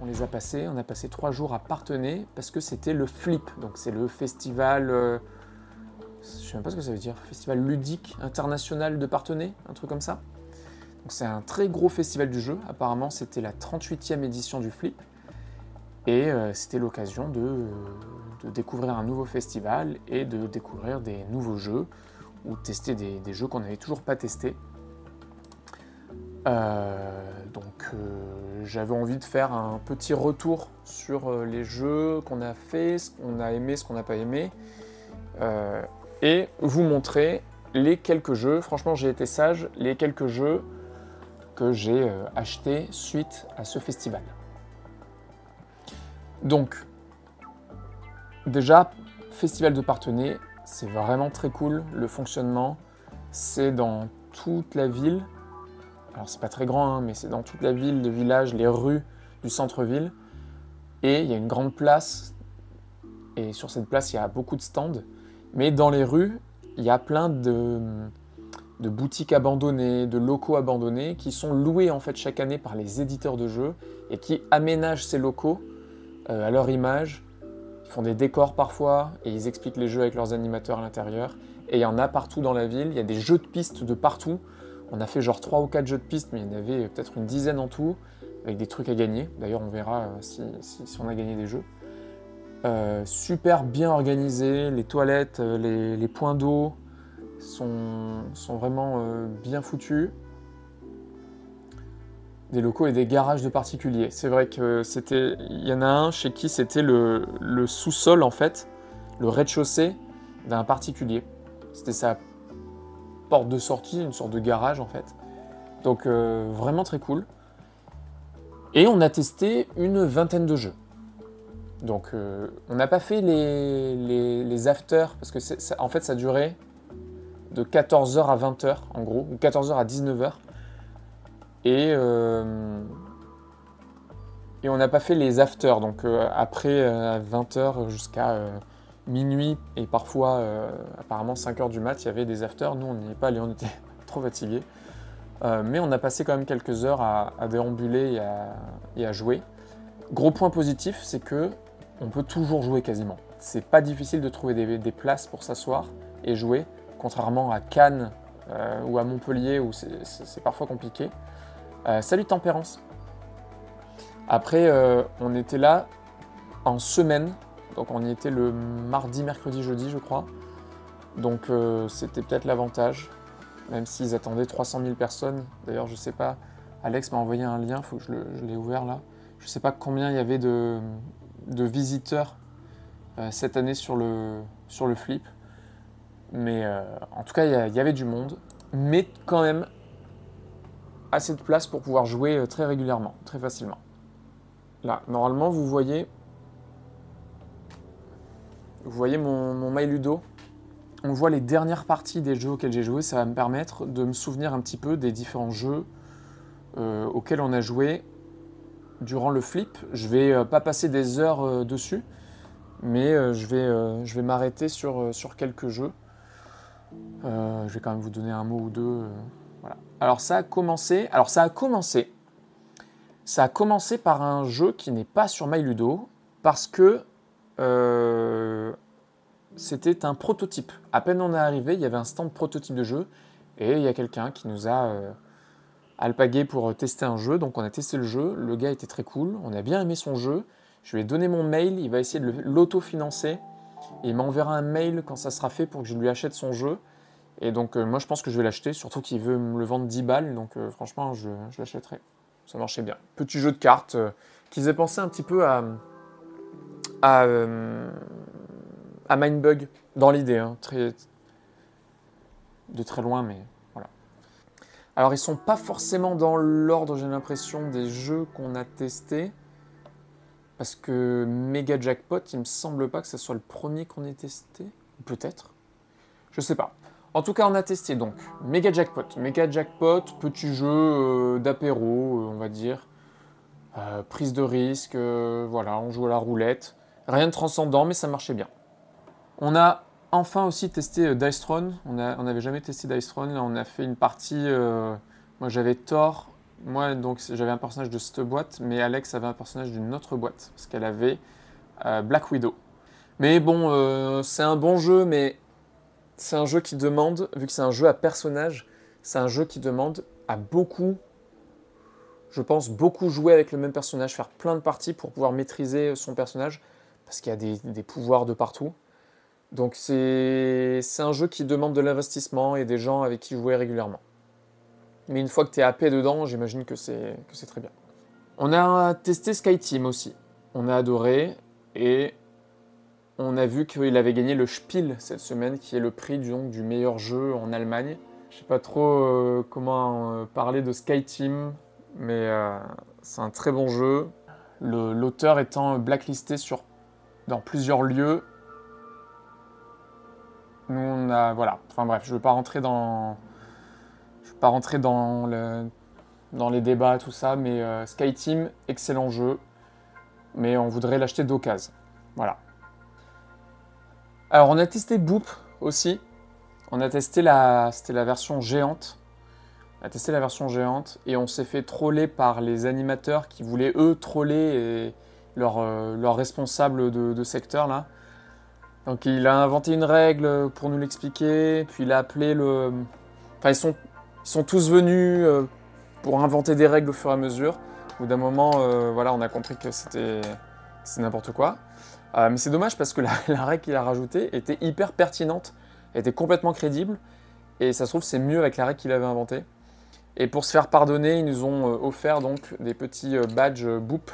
les a passés. On a passé 3 jours à Parthenay parce que c'était le Flip. Donc c'est le festival, je sais même pas ce que ça veut dire, festival ludique international de Parthenay, un truc comme ça. Donc c'est un très gros festival du jeu. Apparemment c'était la 38e édition du Flip. Et c'était l'occasion de découvrir un nouveau festival et de découvrir des nouveaux jeux ou tester des jeux qu'on n'avait toujours pas testés. J'avais envie de faire un petit retour sur les jeux qu'on a fait, ce qu'on a aimé, ce qu'on n'a pas aimé, et vous montrer les quelques jeux, franchement j'ai été sage, les quelques jeux que j'ai achetés suite à ce festival. Donc, déjà, Festival de Parthenay, c'est vraiment très cool, le fonctionnement, c'est dans toute la ville. Alors c'est pas très grand, hein, mais c'est dans toute la ville, le village, les rues du centre-ville. Et il y a une grande place, et sur cette place, il y a beaucoup de stands. Mais dans les rues, il y a plein de boutiques abandonnées, de locaux abandonnés, qui sont loués en fait chaque année par les éditeurs de jeux, et qui aménagent ces locaux à leur image. Ils font des décors parfois, et ils expliquent les jeux avec leurs animateurs à l'intérieur. Et il y en a partout dans la ville, il y a des jeux de pistes de partout. On a fait genre 3 ou 4 jeux de piste, mais il y en avait peut-être une dizaine en tout, avec des trucs à gagner. D'ailleurs, on verra si on a gagné des jeux. Super bien organisé, les toilettes, les points d'eau sont vraiment bien foutus. Des locaux et des garages de particuliers. C'est vrai que il y en a un chez qui c'était le sous-sol en fait, le rez-de-chaussée d'un particulier. C'était sa porte de sortie, une sorte de garage en fait. Donc vraiment très cool. Et on a testé une vingtaine de jeux. Donc on n'a pas fait les afters parce que en fait ça durait de 14h à 20h en gros, ou 14h à 19h. Et on n'a pas fait les afters, donc après 20h jusqu'à minuit et parfois apparemment 5h du mat, il y avait des afters. Nous on n'y est pas allé, on était trop fatigués. Mais on a passé quand même quelques heures à déambuler et à jouer. Gros point positif, c'est que on peut toujours jouer quasiment. C'est pas difficile de trouver des places pour s'asseoir et jouer, contrairement à Cannes ou à Montpellier où c'est parfois compliqué. Salut Tempérance. Après, on était là en semaine, donc on y était le mardi, mercredi, jeudi, je crois. Donc c'était peut-être l'avantage, même s'ils attendaient 300 000 personnes. D'ailleurs, je sais pas, Alex m'a envoyé un lien, faut que je l'ai ouvert là. Je sais pas combien il y avait de visiteurs cette année sur le Flip. Mais en tout cas, il y avait du monde, mais quand même assez de place pour pouvoir jouer très régulièrement, très facilement. Là, normalement, vous voyez mon My Ludo. On voit les dernières parties des jeux auxquels j'ai joué. Ça va me permettre de me souvenir un petit peu des différents jeux auxquels on a joué durant le Flip. Je vais pas passer des heures dessus, mais je vais m'arrêter sur quelques jeux. Je vais quand même vous donner un mot ou deux. Voilà. Alors ça a commencé par un jeu qui n'est pas sur My Ludo parce que c'était un prototype. À peine on est arrivé, il y avait un stand prototype de jeu et il y a quelqu'un qui nous a alpagué pour tester un jeu. Donc on a testé le jeu, le gars était très cool, on a bien aimé son jeu. Je lui ai donné mon mail, il va essayer de l'auto-financer et il m'enverra un mail quand ça sera fait pour que je lui achète son jeu. Et donc moi je pense que je vais l'acheter, surtout qu'il veut me le vendre 10 balles, donc franchement je l'achèterai. Ça marchait bien. Petit jeu de cartes qui faisait penser un petit peu à Mindbug dans l'idée, hein, de très loin, mais voilà. Alors ils sont pas forcément dans l'ordre, j'ai l'impression, des jeux qu'on a testés, parce que Mega Jackpot, il me semble pas que ce soit le premier qu'on ait testé, peut-être, je sais pas. En tout cas, on a testé donc Mega Jackpot. Mega Jackpot, petit jeu d'apéro, on va dire. Prise de risque, voilà, on joue à la roulette. Rien de transcendant, mais ça marchait bien. On a enfin aussi testé Dice Throne. On n'avait jamais testé Dice Throne. Là, on a fait une partie. Moi, j'avais Thor Moi, donc, j'avais un personnage de cette boîte, mais Alex avait un personnage d'une autre boîte, parce qu'elle avait Black Widow. Mais bon, c'est un bon jeu, mais c'est un jeu qui demande, vu que c'est un jeu à personnage, c'est un jeu qui demande à beaucoup, je pense, beaucoup jouer avec le même personnage, faire plein de parties pour pouvoir maîtriser son personnage, parce qu'il y a des pouvoirs de partout. Donc c'est un jeu qui demande de l'investissement et des gens avec qui jouer régulièrement. Mais une fois que tu es happé dedans, j'imagine que c'est très bien. On a testé SkyTeam aussi. On a adoré et on a vu qu'il avait gagné le Spiel cette semaine, qui est le prix du meilleur jeu en Allemagne. Je sais pas trop comment parler de SkyTeam, mais c'est un très bon jeu. L'auteur étant blacklisté dans plusieurs lieux. Nous, on a... Voilà. Enfin bref, je ne veux pas rentrer dans dans les débats, tout ça, mais SkyTeam, excellent jeu, mais on voudrait l'acheter d'occasion. Voilà. Alors, on a testé Boop aussi. On a testé c'était la version géante. On a testé la version géante et on s'est fait troller par les animateurs qui voulaient, eux, troller leur responsable de secteur, là. Donc, il a inventé une règle pour nous l'expliquer, puis il a appelé le... Enfin, ils sont tous venus pour inventer des règles au fur et à mesure. Au bout d'un moment, voilà, on a compris que c'était n'importe quoi. Mais c'est dommage parce que la règle qu'il a rajoutée était hyper pertinente, était complètement crédible. Et ça se trouve, c'est mieux avec la règle qu'il avait inventée. Et pour se faire pardonner, ils nous ont offert donc des petits badges Boop.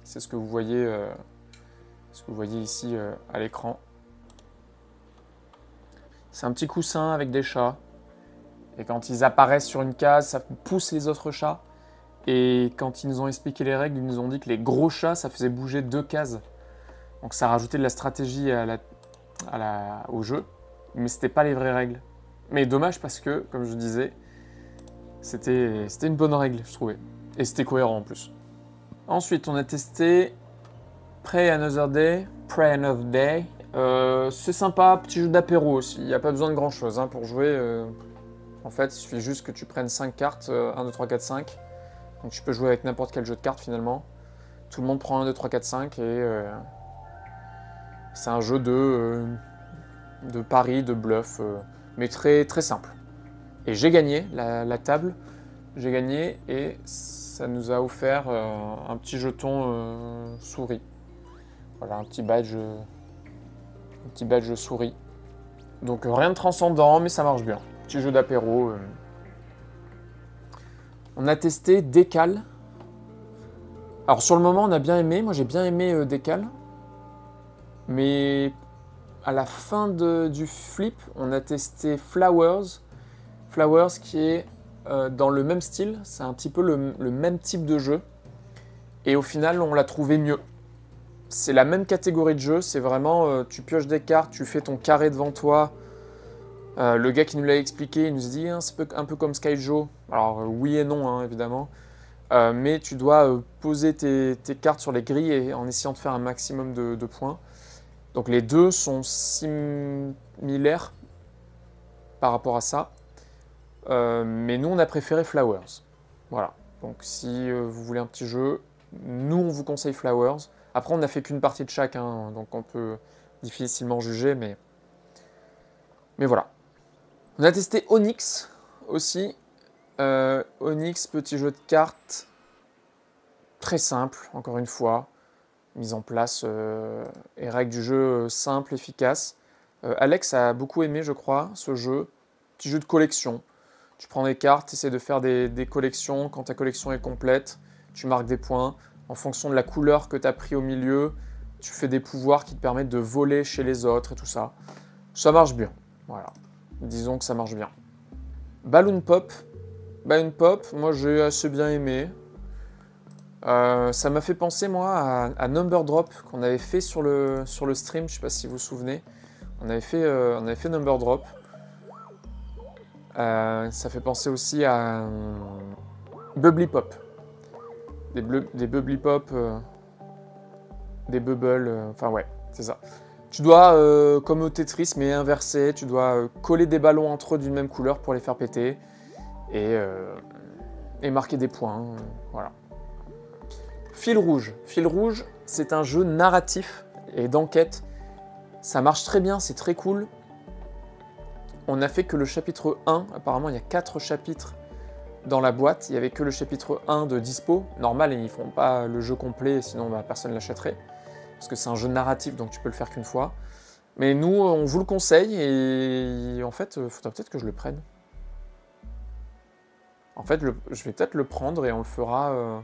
C'est ce que vous voyez ici à l'écran. C'est un petit coussin avec des chats. Et quand ils apparaissent sur une case, ça pousse les autres chats. Et quand ils nous ont expliqué les règles, ils nous ont dit que les gros chats, ça faisait bouger 2 cases. Donc ça rajoutait de la stratégie au jeu. Mais c'était pas les vraies règles. Mais dommage parce que, comme je disais, c'était une bonne règle, je trouvais. Et c'était cohérent en plus. Ensuite, on a testé Pray Another Day. C'est sympa, petit jeu d'apéro aussi. Il n'y a pas besoin de grand chose pour jouer. En fait, il suffit juste que tu prennes 5 cartes, 1, 2, 3, 4, 5. Donc tu peux jouer avec n'importe quel jeu de cartes finalement. Tout le monde prend 1, 2, 3, 4, 5 et c'est un jeu de pari, de bluff, mais très, très simple. Et j'ai gagné la table, j'ai gagné et ça nous a offert un petit jeton souris. Voilà, un petit badge souris. Donc rien de transcendant, mais ça marche bien. Petit jeu d'apéro. On a testé Décal. Alors sur le moment, on a bien aimé. Moi, j'ai bien aimé Décal. Mais à la fin du flip, on a testé Flowers. Flowers qui est dans le même style. C'est un petit peu le même type de jeu. Et au final, on l'a trouvé mieux. C'est la même catégorie de jeu. C'est vraiment, tu pioches des cartes, tu fais ton carré devant toi. Le gars qui nous l'a expliqué, il nous dit c'est un peu comme Skyjo. Alors oui et non, évidemment. Mais tu dois poser tes cartes sur les grilles et en essayant de faire un maximum de points. Donc les deux sont similaires par rapport à ça. Mais nous, on a préféré Flowers. Voilà. Donc si vous voulez un petit jeu, nous, on vous conseille Flowers. Après, on n'a fait qu'une partie de chacun, donc on peut difficilement juger, mais voilà. On a testé Onyx aussi. Onyx, petit jeu de cartes. Très simple, encore une fois. Mise en place et règles du jeu simples, efficaces. Alex a beaucoup aimé, je crois, ce jeu. Petit jeu de collection. Tu prends des cartes, tu essaies de faire des collections. Quand ta collection est complète, tu marques des points. En fonction de la couleur que tu as pris au milieu, tu fais des pouvoirs qui te permettent de voler chez les autres et tout ça. Ça marche bien. Voilà. Disons que ça marche bien. Balloon Pop. Balloon Pop, moi j'ai assez bien aimé. Ça m'a fait penser, moi, à Number Drop qu'on avait fait sur le stream. Je sais pas si vous vous souvenez. On avait fait Number Drop. Ça fait penser aussi à Bubbly Pop. Des Bubbly Pop. Des Bubbles. Enfin, ouais, c'est ça. Tu dois, comme au Tetris, mais inversé, tu dois coller des ballons entre eux d'une même couleur pour les faire péter. Et et marquer des points, hein, voilà. Fil rouge. Fil rouge, c'est un jeu narratif et d'enquête. Ça marche très bien, c'est très cool. On n'a fait que le chapitre 1. Apparemment, il y a 4 chapitres dans la boîte. Il n'y avait que le chapitre 1 de dispo. Normal, ils ne font pas le jeu complet, sinon personne ne l'achèterait. Parce que c'est un jeu narratif, donc tu peux le faire qu'une fois. Mais nous, on vous le conseille et en fait, il faudra peut-être que je le prenne. En fait, je vais peut-être le prendre et on le fera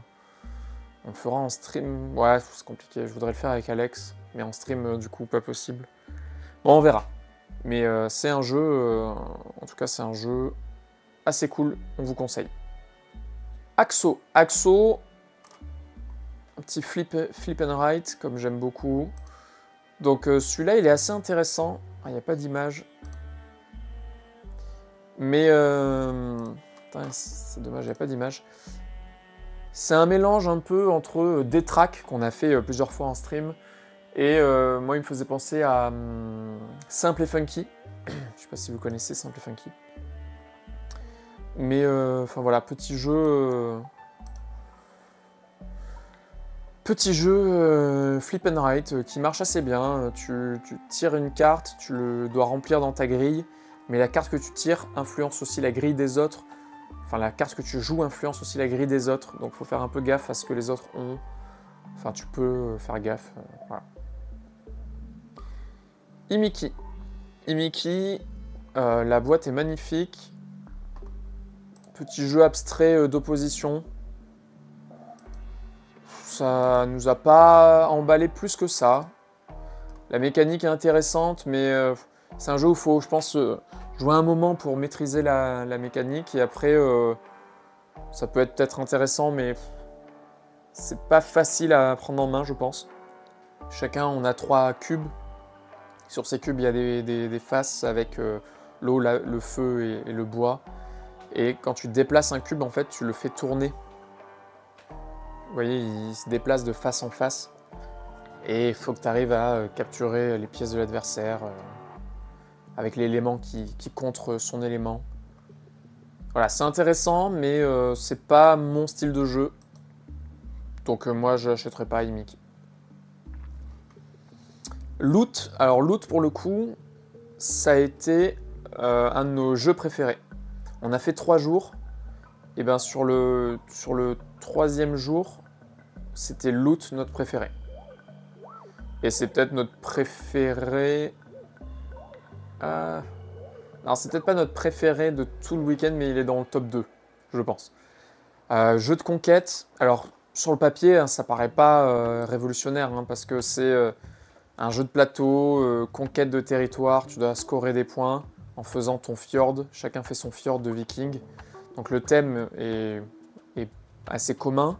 en stream. Ouais, c'est compliqué. Je voudrais le faire avec Alex, mais en stream, du coup, pas possible. Bon, on verra. Mais c'est un jeu, en tout cas, c'est un jeu assez cool. On vous conseille. Axo. Axo, un petit flip and write, comme j'aime beaucoup. Donc celui-là, il est assez intéressant. Ah, il n'y a pas d'image. Mais... c'est dommage, il n'y a pas d'image. C'est un mélange un peu entre Détraque, qu'on a fait plusieurs fois en stream, et moi, il me faisait penser à Simple et Funky. Je ne sais pas si vous connaissez Simple et Funky. Mais, enfin voilà, petit jeu... Petit jeu flip and write qui marche assez bien. Tu tires une carte, tu le dois remplir dans ta grille, mais la carte que tu tires influence aussi la grille des autres. Enfin, la carte que tu joues influence aussi la grille des autres, donc il faut faire un peu gaffe à ce que les autres ont. Enfin, tu peux faire gaffe. Voilà. Imiki. Imiki, la boîte est magnifique. Petit jeu abstrait d'opposition. Ça nous a pas emballé plus que ça. La mécanique est intéressante, mais c'est un jeu où il faut, je pense, jouer un moment pour maîtriser la mécanique. Et après, ça peut être peut-être intéressant, mais c'est pas facile à prendre en main, je pense. Chacun, on a 3 cubes. Sur ces cubes, il y a des faces avec l'eau, le feu et le bois. Et quand tu déplaces un cube, en fait, tu le fais tourner. Vous voyez, il se déplace de face en face. Et il faut que tu arrives à capturer les pièces de l'adversaire avec l'élément qui contre son élément. Voilà, c'est intéressant, mais c'est pas mon style de jeu. Donc moi, je n'achèterai pas Imiki. Loot. Alors Loot, pour le coup, ça a été un de nos jeux préférés. On a fait 3 jours. Et bien sur le 3e jour, c'était Loot notre préféré. Et c'est peut-être notre préféré... Non, c'est peut-être pas notre préféré de tout le week-end, mais il est dans le top 2, je pense. Jeu de conquête. Alors, sur le papier, hein, ça paraît pas révolutionnaire, hein, parce que c'est un jeu de plateau, conquête de territoire. Tu dois scorer des points en faisant ton fjord. Chacun fait son fjord de viking. Donc le thème est assez commun.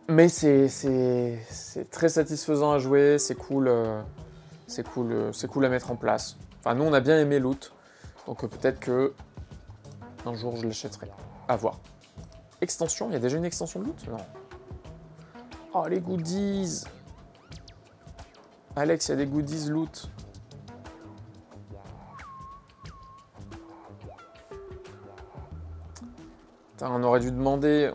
Mais c'est très satisfaisant à jouer, c'est cool à mettre en place. Enfin, nous, on a bien aimé Loot, donc peut-être que un jour, je l'achèterai. À voir. Extension, il y a déjà une extension de Loot? Non. Oh, les goodies! Alex, il y a des goodies Loot. Putain, on aurait dû demander...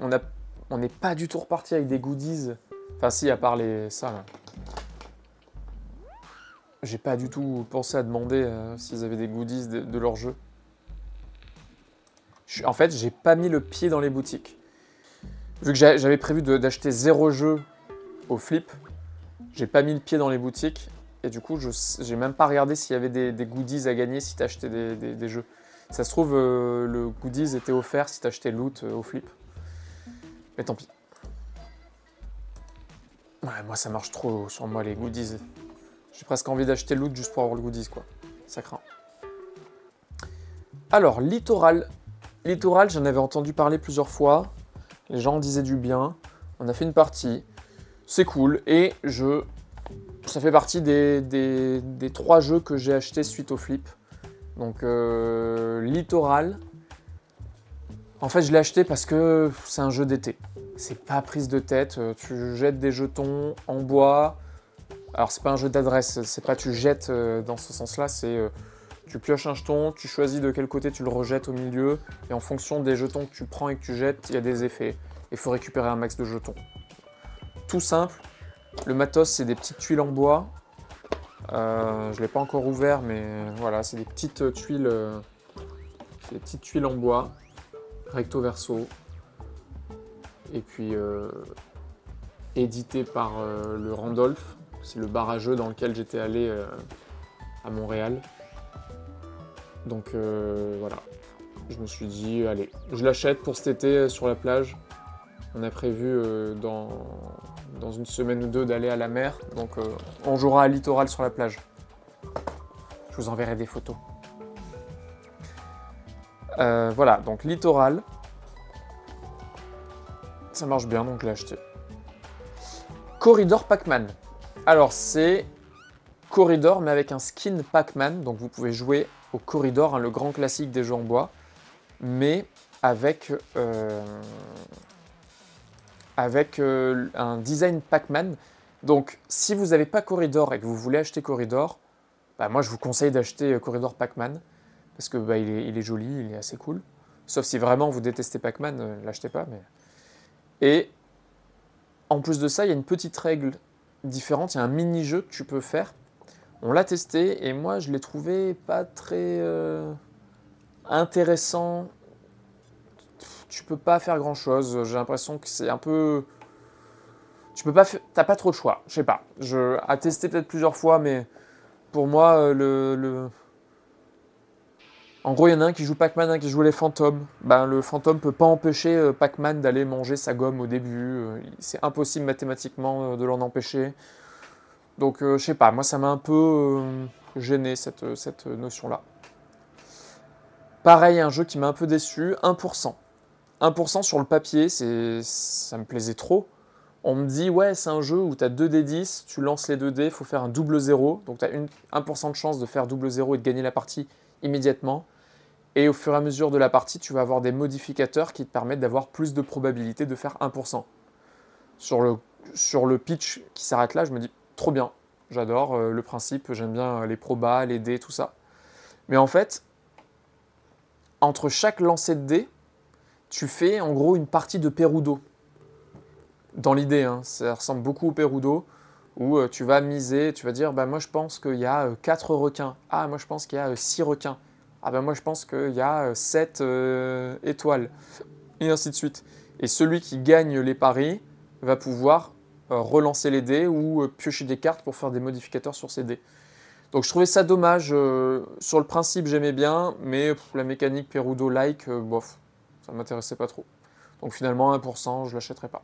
On n'est pas du tout reparti avec des goodies. Enfin si, à part ça là. J'ai pas du tout pensé à demander s'ils avaient des goodies de leur jeu. En fait, j'ai pas mis le pied dans les boutiques. Vu que j'avais prévu d'acheter 0 jeu au flip, j'ai pas mis le pied dans les boutiques. Et du coup, j'ai même pas regardé s'il y avait des goodies à gagner si t'achetais des jeux. Ça se trouve, le goodies était offert si t'achetais Loot au flip. Mais tant pis. Ouais, moi ça marche trop sur moi les goodies. J'ai presque envie d'acheter Loot juste pour avoir le goodies quoi. Ça craint. Alors, Littoral. Littoral, j'en avais entendu parler plusieurs fois. Les gens en disaient du bien. On a fait une partie. C'est cool. Et ça fait partie des 3 jeux que j'ai achetés suite au flip. Donc, Littoral. En fait, je l'ai acheté parce que c'est un jeu d'été. C'est pas prise de tête. Tu jettes des jetons en bois. Alors, c'est pas un jeu d'adresse. C'est pas tu jettes dans ce sens-là. C'est Tu pioches un jeton, tu choisis de quel côté tu le rejettes au milieu, et en fonction des jetons que tu prends et que tu jettes, il y a des effets. Il faut récupérer un max de jetons. Tout simple. Le matos, c'est des petites tuiles en bois. Je ne l'ai pas encore ouvert, mais voilà, c'est des petites tuiles, en bois, recto verso. Et puis édité par le Randolph. C'est le bar à jeux dans lequel j'étais allé à Montréal. Donc voilà, je me suis dit, allez, je l'achète pour cet été sur la plage. On a prévu dans une semaine ou deux d'aller à la mer, donc on jouera à littoral sur la plage. Je vous enverrai des photos. Voilà, donc littoral. Ça marche bien, donc je l'ai acheté. Corridor Pac-Man. Alors c'est Corridor, mais avec un skin Pac-Man, donc vous pouvez jouer au Corridor, hein, le grand classique des jeux en bois, mais avec un design Pac-Man. Donc si vous n'avez pas Corridor et que vous voulez acheter Corridor, bah, moi je vous conseille d'acheter Corridor Pac-Man, parce que bah, il est joli, il est assez cool. Sauf si vraiment vous détestez Pac-Man, l'achetez pas. Mais... Et en plus de ça, il y a une petite règle différente, il y a un mini-jeu que tu peux faire. On l'a testé et moi je l'ai trouvé pas très intéressant. Tu peux pas faire grand chose. J'ai l'impression que c'est un peu. T'as pas trop de choix. Je sais pas. À tester peut-être plusieurs fois, mais pour moi, en gros, il y en a un qui joue Pac-Man, un qui joue les fantômes. Ben, le fantôme peut pas empêcher Pac-Man d'aller manger sa gomme au début. C'est impossible mathématiquement de l'en empêcher. Donc, je sais pas, moi ça m'a un peu gêné cette notion-là. Pareil, un jeu qui m'a un peu déçu, 1%. 1% sur le papier, ça me plaisait trop. On me dit, ouais, c'est un jeu où tu as 2D10, tu lances les 2D, il faut faire un double zéro. Donc tu as 1% de chance de faire double zéro et de gagner la partie immédiatement. Et au fur et à mesure de la partie, tu vas avoir des modificateurs qui te permettent d'avoir plus de probabilité de faire 1%. Sur le pitch qui s'arrête là, je me dis, trop bien, j'adore le principe, j'aime bien les probas, les dés, tout ça. Mais en fait, entre chaque lancer de dés, tu fais en gros une partie de Perudo. Dans l'idée, hein, ça ressemble beaucoup au Perudo, où tu vas miser, tu vas dire, bah, moi je pense qu'il y a 4 requins. Ah, moi je pense qu'il y a 6 requins. Ah, bah, moi je pense qu'il y a 7 étoiles. Et ainsi de suite. Et celui qui gagne les paris va pouvoir relancer les dés ou piocher des cartes pour faire des modificateurs sur ces dés. Donc je trouvais ça dommage. Sur le principe, j'aimais bien, mais la mécanique Perudo-like, bof, ça ne m'intéressait pas trop. Donc finalement, 1%, je ne l'achèterai pas.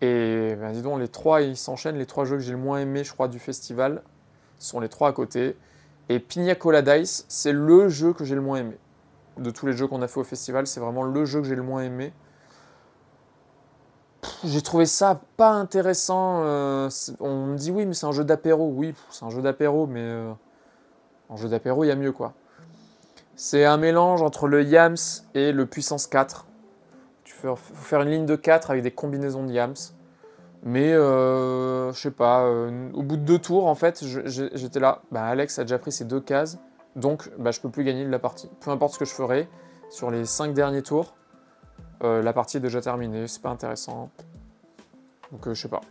Et ben, dis donc, les trois, ils s'enchaînent. Les 3 jeux que j'ai le moins aimé, je crois, du festival, sont les 3 à côté. Et Pina Colada Dice, c'est le jeu que j'ai le moins aimé. De tous les jeux qu'on a fait au festival, c'est vraiment le jeu que j'ai le moins aimé. J'ai trouvé ça pas intéressant. On me dit oui, mais c'est un jeu d'apéro. Oui, c'est un jeu d'apéro, mais en jeu d'apéro, il y a mieux, quoi. C'est un mélange entre le Yams et le Puissance 4. Faut faire une ligne de 4 avec des combinaisons de Yams. Mais, je sais pas, au bout de 2 tours, en fait, j'étais là. Bah, Alex a déjà pris ses 2 cases, donc bah, je peux plus gagner de la partie. Peu importe ce que je ferai, sur les 5 derniers tours, la partie est déjà terminée, c'est pas intéressant. Donc je sais pas.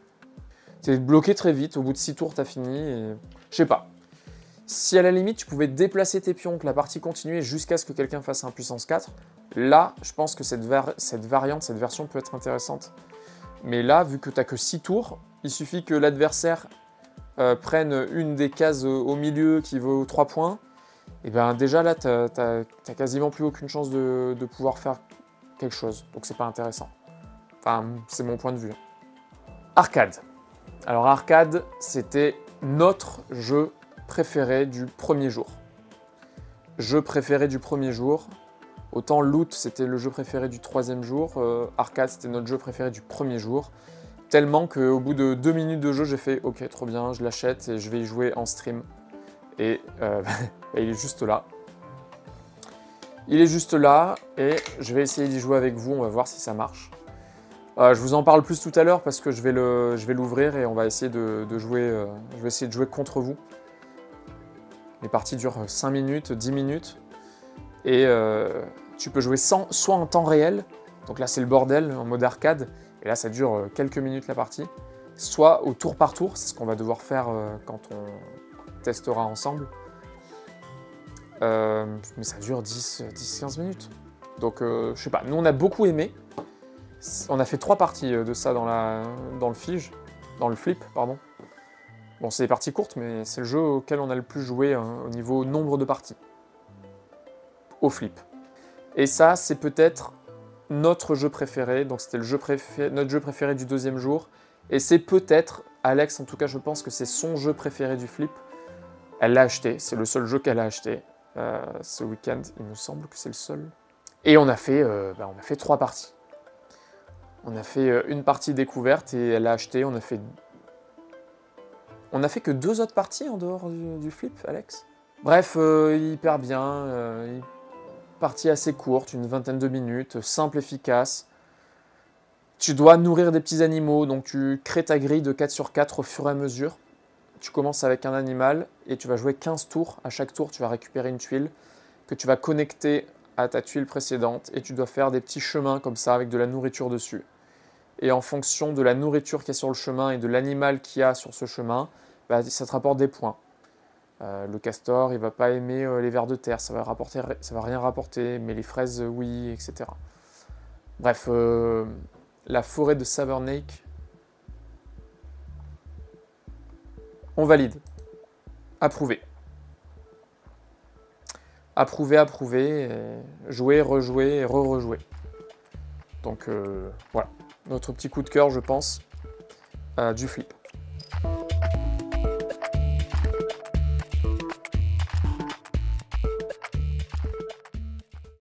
T'es bloqué très vite, au bout de 6 tours t'as fini, et je sais pas. Si à la limite tu pouvais déplacer tes pions, que la partie continuait jusqu'à ce que quelqu'un fasse un puissance 4, là je pense que cette variante, cette version peut être intéressante. Mais là, vu que t'as que 6 tours, il suffit que l'adversaire prenne une des cases au milieu qui vaut 3 points, et bien déjà là t'as quasiment plus aucune chance de pouvoir faire quelque chose, donc c'est pas intéressant. Enfin, c'est mon point de vue. Arcade. Alors Arcade, c'était notre jeu préféré du premier jour. Jeu préféré du premier jour. Autant Loot, c'était le jeu préféré du 3e jour. Arcade, c'était notre jeu préféré du premier jour. Tellement qu'au bout de 2 minutes de jeu, j'ai fait « Ok, trop bien, je l'achète et je vais y jouer en stream. » Et il est juste là. Il est juste là et je vais essayer d'y jouer avec vous, on va voir si ça marche. Je vous en parle plus tout à l'heure parce que je vais l'ouvrir et on va essayer de jouer. Je vais essayer de jouer contre vous. Les parties durent 5 minutes, 10 minutes. Et tu peux jouer soit en temps réel, donc là c'est le bordel en mode arcade, et là ça dure quelques minutes la partie, soit au tour par tour, c'est ce qu'on va devoir faire quand on testera ensemble. Mais ça dure 10-15 minutes. Donc je sais pas, nous on a beaucoup aimé. On a fait 3 parties de ça dans le flip, pardon. Bon, c'est des parties courtes, mais c'est le jeu auquel on a le plus joué au niveau nombre de parties. Au flip. Et ça, c'est peut-être notre jeu préféré. Donc c'était notre jeu préféré du 2e jour. Et c'est peut-être, Alex, en tout cas, je pense que c'est son jeu préféré du flip. Elle l'a acheté, c'est le seul jeu qu'elle a acheté ce week-end. Il me semble que c'est le seul. Et on a fait 3 parties. On a fait une partie découverte et elle l'a acheté. On a fait que 2 autres parties en dehors du flip, Alex. Bref, hyper bien. Partie assez courte, une 20aine de minutes, simple, efficace. Tu dois nourrir des petits animaux, donc tu crées ta grille de 4 sur 4 au fur et à mesure. Tu commences avec un animal et tu vas jouer 15 tours. À chaque tour, tu vas récupérer une tuile que tu vas connecter à ta tuile précédente et tu dois faire des petits chemins comme ça avec de la nourriture dessus. Et en fonction de la nourriture qui est sur le chemin et de l'animal qu'il y a sur ce chemin, bah, ça te rapporte des points. Le castor, il va pas aimer les vers de terre, ça va rien rapporter, mais les fraises, oui, etc. Bref, la forêt de Savernake, on valide. Approuvé. Approuvé, jouer, rejouer et re-rejouer. Donc voilà, notre petit coup de cœur, je pense, du flip.